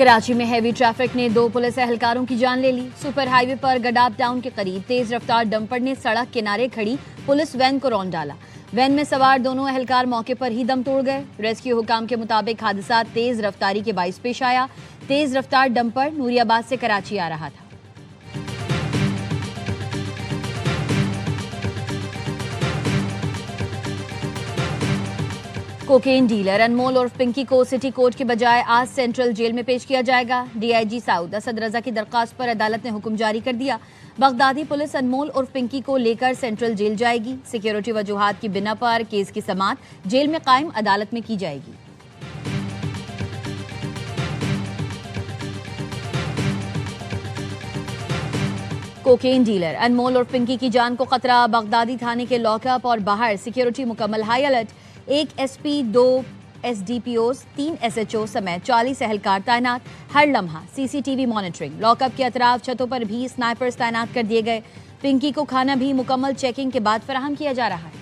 कराची में heavy traffic ने 2 police एहलकारों की जान ले ली। सुपर हाईवे पर गडाब टाउन के करीब तेज रफ्तार डंपर ने सड़क किनारे खड़ी पुलिस वैन को रौंद डाला। वैन में सवार दोनों एहलकार मौके पर ही दम तोड़ गए। रेस्क्यू हुकाम के मुताबिक हादसा तेज रफ्तारी के बाइस पेश आया। तेज रफ्तार डंपर नूरियाबाद से कराची आ रहा था। कोकेन डीलर अनमोल और पिंकी को सिटी कोर्ट के बजाय आज सेंट्रल जेल में पेश किया जाएगा। डीआईजी साउद असद रजा की दरखास्त पर अदालत ने हुक्म जारी कर दिया। बगदादी पुलिस अनमोल और पिंकी को लेकर सेंट्रल जेल जाएगी। सिक्योरिटी वजूहात की बिना पर केस की समाअत जेल में कायम अदालत में की जाएगी। कोकेन डीलर अनमोल और पिंकी की जान को खतरा। बगदादी थाने के लॉकअप और बाहर सिक्योरिटी मुकम्मल high alert. 1 SP, 2 SDPO, 3 SHO समेत 40 एहलकार तैनात। हर लम्हा सीसीटीवी मॉनिटरिंग। लॉकअप के अतराफ छतों पर भी स्नाइपर्स तैनात कर दिए गए। पिंकी को खाना भी मुकम्मल चेकिंग के बाद फराहम किया जा रहा है।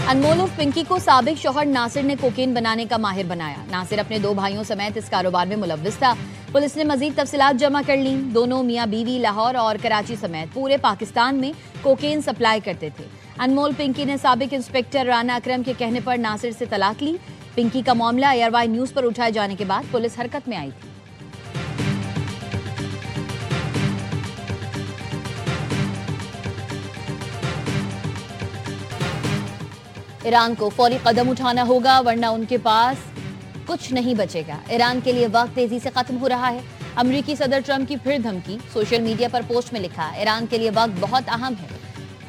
अनमोल और पिंकी को साबिक शौहर नासिर ने कोकेन बनाने का माहिर बनाया। नासिर अपने 2 भाइयों समेत इस कारोबार में मुलव्विस था। पुलिस ने मजीद तफसीलात जमा कर ली। दोनों मियां बीवी लाहौर और कराची समेत पूरे पाकिस्तान में कोकेन सप्लाई करते थे। अनमोल पिंकी ने साबिक इंस्पेक्टर राना अकरम के कहने पर नासिर से तलाक ली। पिंकी का मामला एयरवाई न्यूज पर उठाए जाने के बाद पुलिस हरकत में आई थी। ईरान को फौरी कदम उठाना होगा वरना उनके पास कुछ नहीं बचेगा। ईरान के लिए वक्त तेजी से खत्म हो रहा है। अमेरिकी सदर ट्रंप की फिर धमकी। सोशल मीडिया पर पोस्ट में लिखा, ईरान के लिए वक्त बहुत अहम है।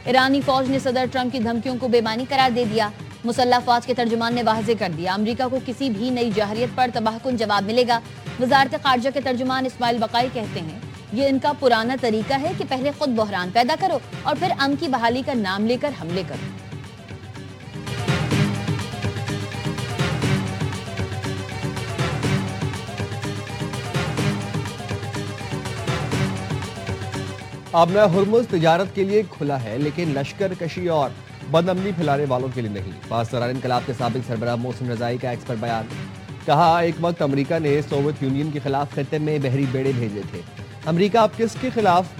ईरानी फौज ने सदर ट्रंप की धमकियों को बेमानी करार दे दिया। मुसल्लह फौज के तर्जुमान ने वाज़ेह कर दिया, अमेरिका को किसी भी नई जहरियत पर तबाहकुन जवाब मिलेगा। वजारत खारजा के तर्जुमान इस्माइल बकाई कहते हैं, ये इनका पुराना तरीका है कि पहले खुद बहरान पैदा करो और फिर अमन की बहाली का नाम लेकर हमले करो। अब नया हुर्मुज़ तिजारत के लिए खुला है, लेकिन लश्कर कशी और बदअमनी फैलाने वालों के लिए नहीं। पास दौरान इनकलाब के साबिक सरबराह मोहसिन रजाई का एक्सपर्ट बयान। कहा, एक वक्त अमेरिका ने सोवियत यूनियन के खिलाफ खित्ते में बहरी बेड़े भेजे थे। अमेरिका अब किसके खिलाफ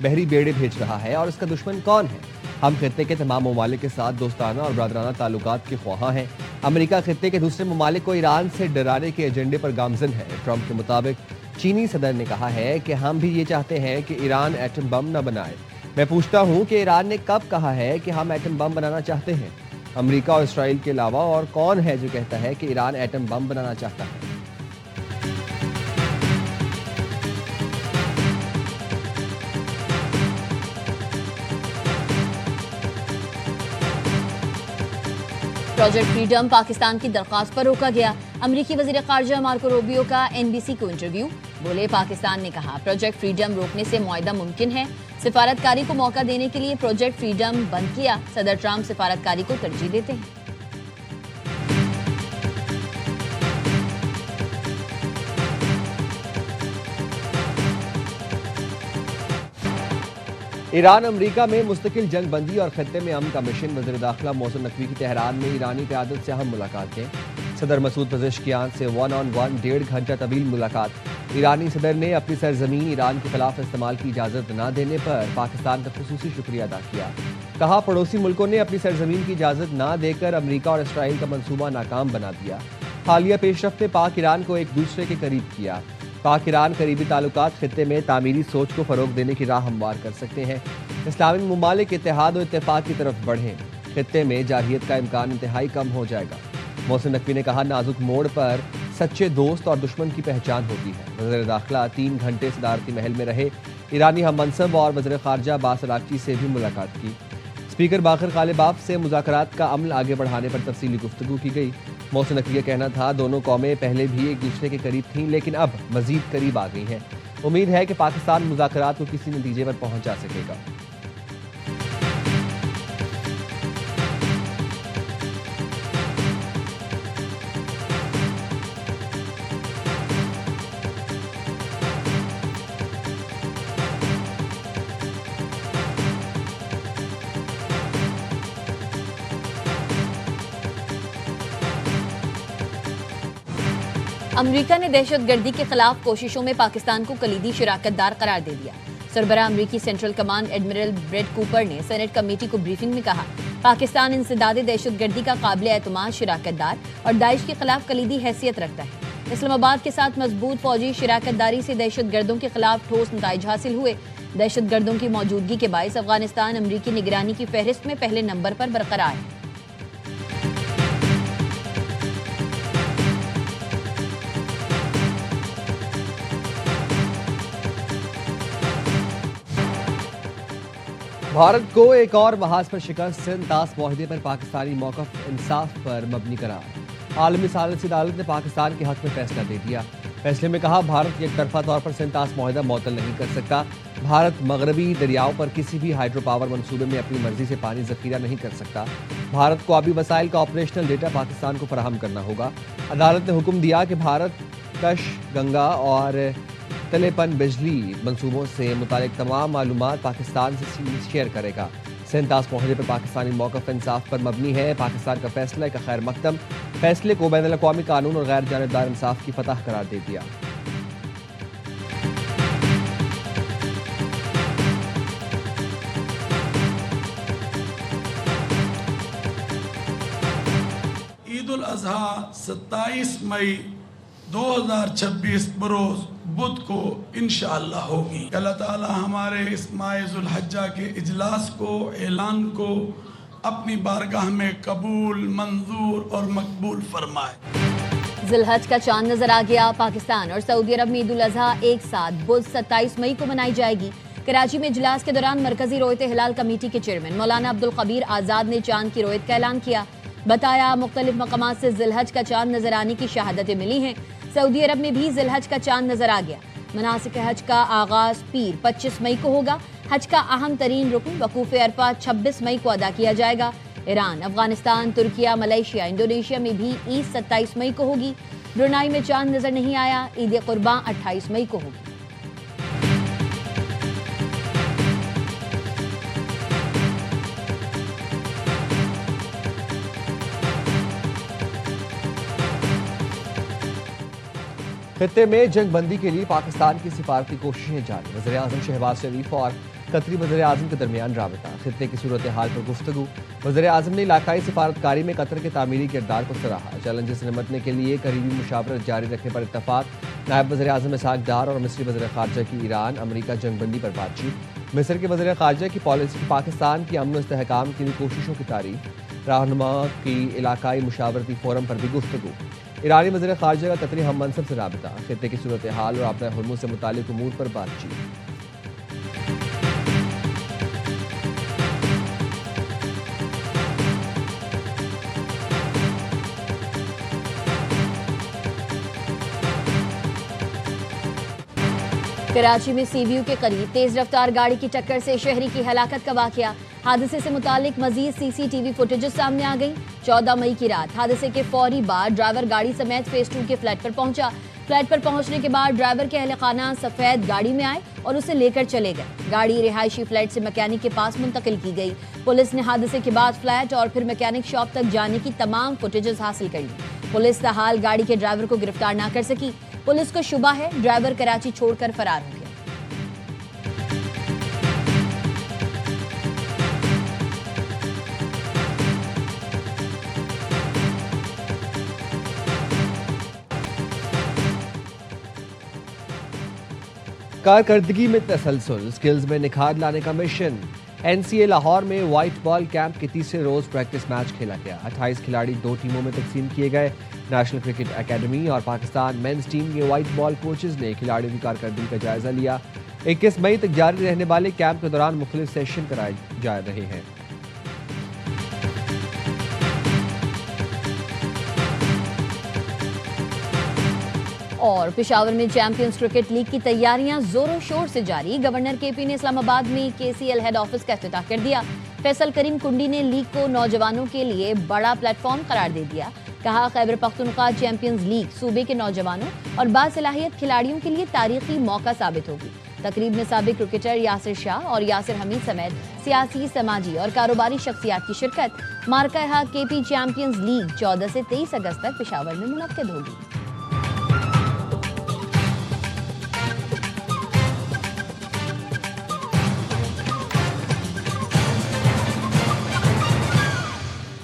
बहरी बेड़े भेज रहा है और इसका दुश्मन कौन है? हम खित्ते के तमाम ममालिक के साथ दोस्ताना और बरादराना ताल्लुकात के ख्वाहां हैं। अमेरिका खित्ते के दूसरे ममालिक को ईरान से डराने के एजेंडे पर गामजन है। ट्रंप के मुताबिक चीनी सदर ने कहा है कि हम भी ये चाहते हैं कि ईरान एटम बम न बनाए। मैं पूछता हूं कि ईरान ने कब कहा है कि हम एटम बम बनाना चाहते हैं? अमेरिका और इसराइल के अलावा और कौन है जो कहता है कि ईरान एटम बम बनाना चाहता है? प्रोजेक्ट फ्रीडम पाकिस्तान की दरख्वास्त पर रोका गया। अमेरिकी वजीर खारजा मार्को रूबियो का एनबीसी को इंटरव्यू। बोले, पाकिस्तान ने कहा प्रोजेक्ट फ्रीडम रोकने से मुआहदा मुमकिन है। सिफारतकारी को मौका देने के लिए प्रोजेक्ट फ्रीडम बंद किया। सदर ट्रंप सिफारतकारी को तरजीह देते हैं। ईरान अमेरिका में मुस्तकिल जंग बंदी और खत्ते में अमन का मिशन। वज़ीर दाखिला मोहसिन नकवी की तेहरान में ईरानी क़यादत से अहम मुलाकातें। सदर मसूद पज़ेश्कियान से 1-on-1 1.5 घंटा तवील मुलाकात। ईरानी सदर ने अपनी सरजमीन ईरान के खिलाफ इस्तेमाल की इजाज़त न देने पर पाकिस्तान का खुसूसी शुक्रिया अदा किया। कहा, पड़ोसी मुल्कों ने अपनी सरजमीन की इजाज़त न देकर अमेरिका और इसराइल का मनसूबा नाकाम बना दिया। हालिया पेशरफ्त ने पाक ईरान को एक दूसरे के करीब किया। पाक ईरान करीबी ताल्लुकात खित्ते में तामीरी सोच को फ़रोग देने की राह हमवार कर सकते हैं। इस्लामी ममालिक इत्तेहाद और इत्तेफाक की तरफ बढ़ें। खित्ते में जारहियत का इम्कान इंतहाई कम हो जाएगा। मोहसिन नकवी ने कहा, नाजुक मोड़ पर सच्चे दोस्त और दुश्मन की पहचान होती है। वज़ीर दाखिला 3 घंटे सदारती महल में रहे। ईरानी हम मनसब और वज़ीर खारजा अब्बास अरागची से भी मुलाकात की। स्पीकर बाकर गालिबाफ से मुज़ाकरात का अमल आगे बढ़ाने पर तफसीली गुफ्तगू की गई। मोहसिन नकवी का कहना था, दोनों कौमें पहले भी एक दूसरे के करीब थीं, लेकिन अब मजीद करीब आ गई हैं। उम्मीद है कि पाकिस्तान मुज़ाकरात को किसी नतीजे पर पहुंचा सकेगा। अमेरिका ने दहशतगर्दी के खिलाफ कोशिशों में पाकिस्तान को कलीदी शराकतदार करार दे दिया। सरबराह अमरीकी Central Command Admiral Brett Cooper ने सेनेट कमेटी को ब्रीफिंग में कहा, पाकिस्तान इंसदादे दहशतगर्दी का काबिल एतमाद शराकतदार और दाइश के खिलाफ कलीदी हैसियत रखता है। इस्लामाबाद के साथ मजबूत फौजी शराकतदारी से दहशतगर्दों के खिलाफ ठोस नताइज हासिल हुए। दहशतगर्दों की मौजूदगी के बायस अफगानिस्तान अमरीकी निगरानी की फहरिस्त में पहले नंबर पर बरकरार है। भारत को एक और महाज पर शिकस्त, सिंध ताश माहदे पर पाकिस्तानी मौक़िफ़ इंसाफ पर मबनी करार। आलमी सालिसी अदालत ने पाकिस्तान के हक में फैसला दे दिया। फैसले में कहा, भारत एक तरफा तौर पर सिंध ताश माहदा मुअत्तल नहीं कर सकता। भारत मगरबी दरियाओं पर किसी भी हाइड्रो पावर मनसूबे में अपनी मर्जी से पानी जखीरा नहीं कर सकता। भारत को आबी वसाइल का ऑपरेशनल डेटा पाकिस्तान को फराहम करना होगा। अदालत ने हुक्म दिया कि भारत कश, गंगा और तलेपन बिजली मंसूबों से मुतालिक तमाम मालूमात पाकिस्तान से शेयर करेगा। सिंध ताश माहदे पर पाकिस्तानी मौक़िफ़ इंसाफ पर मबनी है। पाकिस्तान का फैसला एक खैर मकदम, फैसले को बैनुल अक़वामी कानून और गैर जानिबदार इंसाफ की फतह करार दे दिया। ईद उल अज़हा 27 मई 2026 बरोज़ बुध को इंशाअल्लाह होगी। अल्लाह ताला हमारे इस माह ज़ुल हज्जा के इजलास को, ऐलान को अपनी बारगाह में कबूल, मंजूर और मकबूल फरमाए। ज़िलहज का चांद नजर आ गया। पाकिस्तान और सऊदी अरब में ईद उल अज़हा एक साथ बुध 27 मई को मनाई जाएगी। कराची में इजलास के दौरान मरकजी रोयत हिलाल कमेटी के चेयरमैन मौलाना अब्दुल कबीर आज़ाद ने चांद की रोयत का ऐलान किया। बताया, मुख्तलिफ मकामात से ज़िलहज का चांद नजर आने की शहादतें मिली हैं। सऊदी अरब में भी ज़िलहज का चांद नजर आ गया। मनासिक हज का आगाज पीर 25 मई को होगा। हज का अहम तरीन रुकन वकूफ़ अरफा 26 मई को अदा किया जाएगा। Iran, Afghanistan, Türkiye, Malaysia, Indonesia में भी ईद 27 मई को होगी। ब्रुनाई में चांद नजर नहीं आया। ईद कुर्बान 28 मई को होगी। खित्ते में जंग बंदी के लिए पाकिस्तान की सिफारती कोशिशें जारी। वज़ीर-ए-आज़म शहबाज शरीफ और कतरी वज़ीर-ए-आज़म के दरमियान राबता। खित्ते की सूरत हाल पर गुफ्तगू। वज़ीर-ए-आज़म ने इलाकाई सिफारतकारी में कतर के तामीरी किरदार को सराहा। चैलेंज से निपटने के लिए करीबी मुशावरत जारी रखने पर इत्तफाक। नायब वज़ीर-ए-आज़म इसहाक डार और मिस्री वज़ीर ख़ारजा की ईरान अमरीका जंगबंदी पर बातचीत। मिस्र के वज़ीर ख़ारजा की पॉलिसी पाकिस्तान की अमन इस्तेहकाम के लिए कोशिशों की तारीफ। रहनुमा की इलाकाई मुशावरती फोरम पर भी गुफ्तगू। ईरानी वज़ीर ख़ारजा का कतरी हम मनसब से राबता। खित्ते की सूरत हाल और अपने हुर्मुज़ से मुतालिक उमूर पर बातचीत। कराची में सीबीयू के करीब तेज रफ्तार गाड़ी की टक्कर से शहरी की हलाकत का वाकया। हादसे से मुतालिक मजीद सीसीटीवी फुटेजेस सामने आ गई। 14 मई की रात हादसे के फौरी बाद ड्राइवर गाड़ी समेत फेज 2 के फ्लैट पर पहुंचा। फ्लैट पर पहुंचने के बाद ड्राइवर के अहले खाना सफेद गाड़ी में आए और उसे लेकर चले गए। गाड़ी रिहायशी फ्लैट से मैकेनिक के पास मुंतकिल की गई। पुलिस ने हादसे के बाद फ्लैट और फिर मैकेनिक शॉप तक जाने की तमाम फुटेजेस हासिल कर ली। पुलिस ताहाल गाड़ी के ड्राइवर को गिरफ्तार ना कर सकी। पुलिस को शुबा है ड्राइवर कराची छोड़कर फरार हो गया। कारकर्दगी में तसलसल, स्किल्स में निखार लाने का मिशन। एनसीए लाहौर में व्हाइट बॉल कैंप के तीसरे रोज प्रैक्टिस मैच खेला गया। 28 खिलाड़ी 2 टीमों में तकसीम किए गए। नेशनल क्रिकेट एकेडमी और पाकिस्तान मेंस टीम के व्हाइट बॉल कोचेज ने खिलाड़ियों की कारकर्दगी का जायजा लिया। 21 मई तक जारी रहने वाले कैंप के दौरान मुख्तलिफ सेशन कराए जा रहे हैं। और पेशावर में चैंपियंस क्रिकेट लीग की तैयारियां जोरों शोर से जारी। गवर्नर केपी ने इस्लामाबाद में केसीएल हेड ऑफिस का इफ्तिताह कर दिया। फैसल करीम कुंडी ने लीग को नौजवानों के लिए बड़ा प्लेटफॉर्म करार दे दिया। कहा, खैबर पख्तूनख्वा चैंपियंस लीग सूबे के नौजवानों और बासलाहियत खिलाड़ियों के लिए तारीखी मौका साबित होगी। तकरीब में साबिक क्रिकेटर यासिर शाह और यासिर हमीद समेत सियासी, समाजी और कारोबारी शख्सियात की शिरकत। मार्का केपी चैंपियंस लीग 14 से 23 अगस्त तक पेशावर में मुनक्किद होगी।